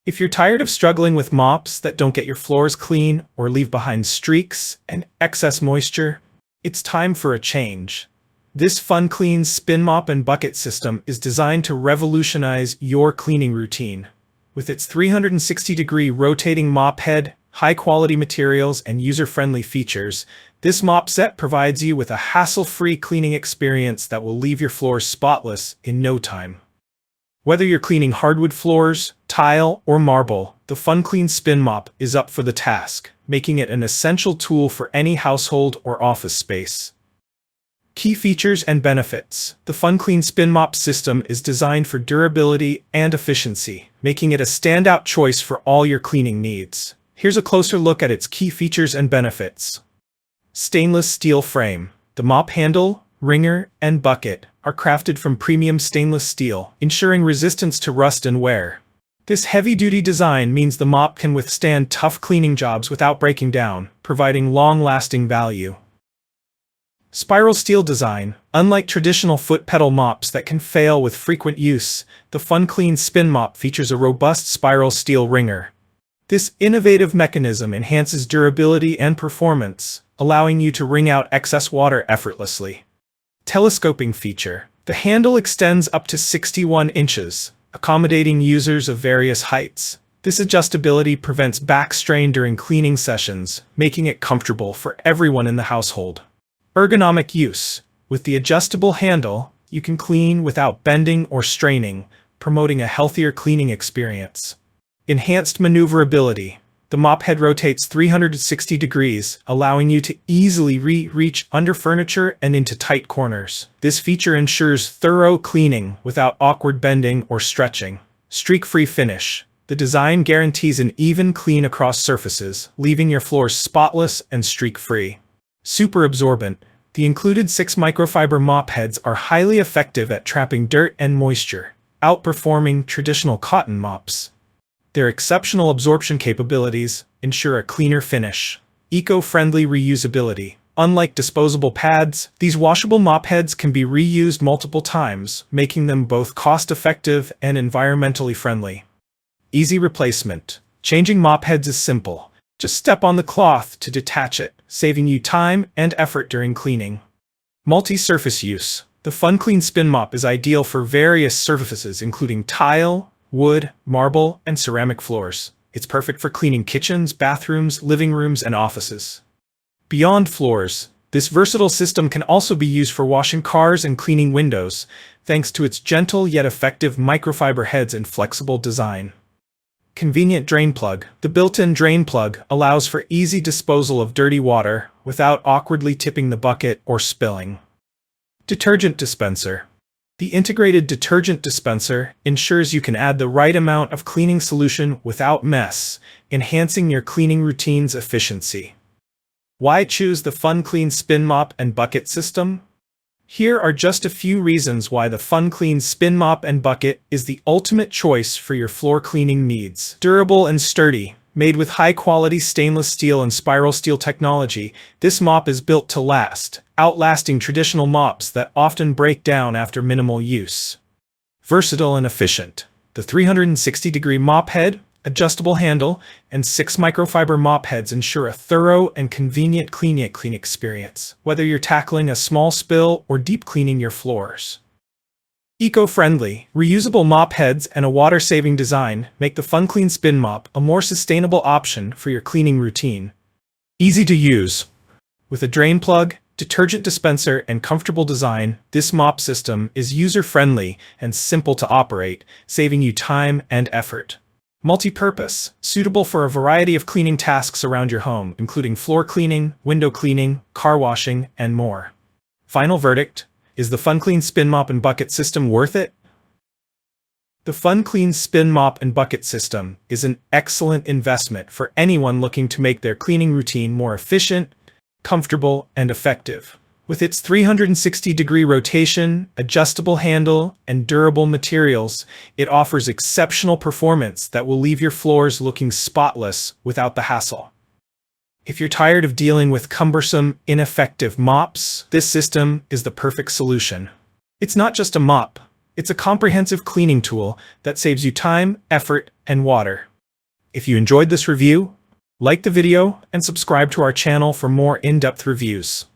If you're tired of struggling with mops that don't get your floors clean or leave behind streaks and excess moisture, it's time for a change. This FunClean spin mop and bucket system is designed to revolutionize your cleaning routine. With its 360-degree rotating mop head, high-quality materials, and user-friendly features, this mop set provides you with a hassle-free cleaning experience that will leave your floors spotless in no time. Whether you're cleaning hardwood floors, tile, or marble, the FunClean Spin Mop is up for the task, making it an essential tool for any household or office space. Key features and benefits. The FunClean Spin Mop system is designed for durability and efficiency, making it a standout choice for all your cleaning needs. Here's a closer look at its key features and benefits. Stainless steel frame. The mop handle, wringer, and bucket are crafted from premium stainless steel, ensuring resistance to rust and wear. This heavy-duty design means the mop can withstand tough cleaning jobs without breaking down, providing long-lasting value. Spiral steel design. Unlike traditional foot pedal mops that can fail with frequent use, the FunClean Spin Mop features a robust spiral steel wringer. This innovative mechanism enhances durability and performance, allowing you to wring out excess water effortlessly. Telescoping feature. The handle extends up to 61 inches, accommodating users of various heights. This adjustability prevents back strain during cleaning sessions, making it comfortable for everyone in the household. Ergonomic use. With the adjustable handle, you can clean without bending or straining, promoting a healthier cleaning experience. Enhanced maneuverability. The mop head rotates 360 degrees, allowing you to easily reach under furniture and into tight corners. This feature ensures thorough cleaning without awkward bending or stretching. Streak-free finish. The design guarantees an even clean across surfaces, leaving your floors spotless and streak-free. Super absorbent. The included 6 microfiber mop heads are highly effective at trapping dirt and moisture, outperforming traditional cotton mops. Their exceptional absorption capabilities ensure a cleaner finish. Eco-friendly reusability. Unlike disposable pads, these washable mop heads can be reused multiple times, making them both cost-effective and environmentally friendly. Easy replacement. Changing mop heads is simple. Just step on the cloth to detach it, saving you time and effort during cleaning. Multi-surface use. The FunClean Spin Mop is ideal for various surfaces including tile, wood, marble, and ceramic floors. It's perfect for cleaning kitchens, bathrooms, living rooms, and offices. Beyond floors, this versatile system can also be used for washing cars and cleaning windows, thanks to its gentle yet effective microfiber heads and flexible design. Convenient drain plug. The built-in drain plug allows for easy disposal of dirty water without awkwardly tipping the bucket or spilling. Detergent dispenser. The integrated detergent dispenser ensures you can add the right amount of cleaning solution without mess, enhancing your cleaning routine's efficiency. Why choose the FunClean Spin Mop and Bucket system? Here are just a few reasons why the FunClean Spin Mop and Bucket is the ultimate choice for your floor cleaning needs. Durable and sturdy. Made with high-quality stainless steel and spiral steel technology, this mop is built to last, outlasting traditional mops that often break down after minimal use. Versatile and efficient. The 360-degree mop head, adjustable handle, and 6 microfiber mop heads ensure a thorough and convenient clean experience, whether you're tackling a small spill or deep cleaning your floors. Eco-friendly, reusable mop heads and a water-saving design make the FunClean Spin Mop a more sustainable option for your cleaning routine. Easy to use. With a drain plug, detergent dispenser, and comfortable design, this mop system is user-friendly and simple to operate, saving you time and effort. Multi-purpose, suitable for a variety of cleaning tasks around your home, including floor cleaning, window cleaning, car washing, and more. Final verdict. Is the FunClean Spin Mop and Bucket system worth it? The FunClean Spin Mop and Bucket system is an excellent investment for anyone looking to make their cleaning routine more efficient, comfortable, and effective. With its 360-degree rotation, adjustable handle, and durable materials, it offers exceptional performance that will leave your floors looking spotless without the hassle. If you're tired of dealing with cumbersome, ineffective mops, this system is the perfect solution. It's not just a mop, it's a comprehensive cleaning tool that saves you time, effort, and water. If you enjoyed this review, like the video and subscribe to our channel for more in-depth reviews.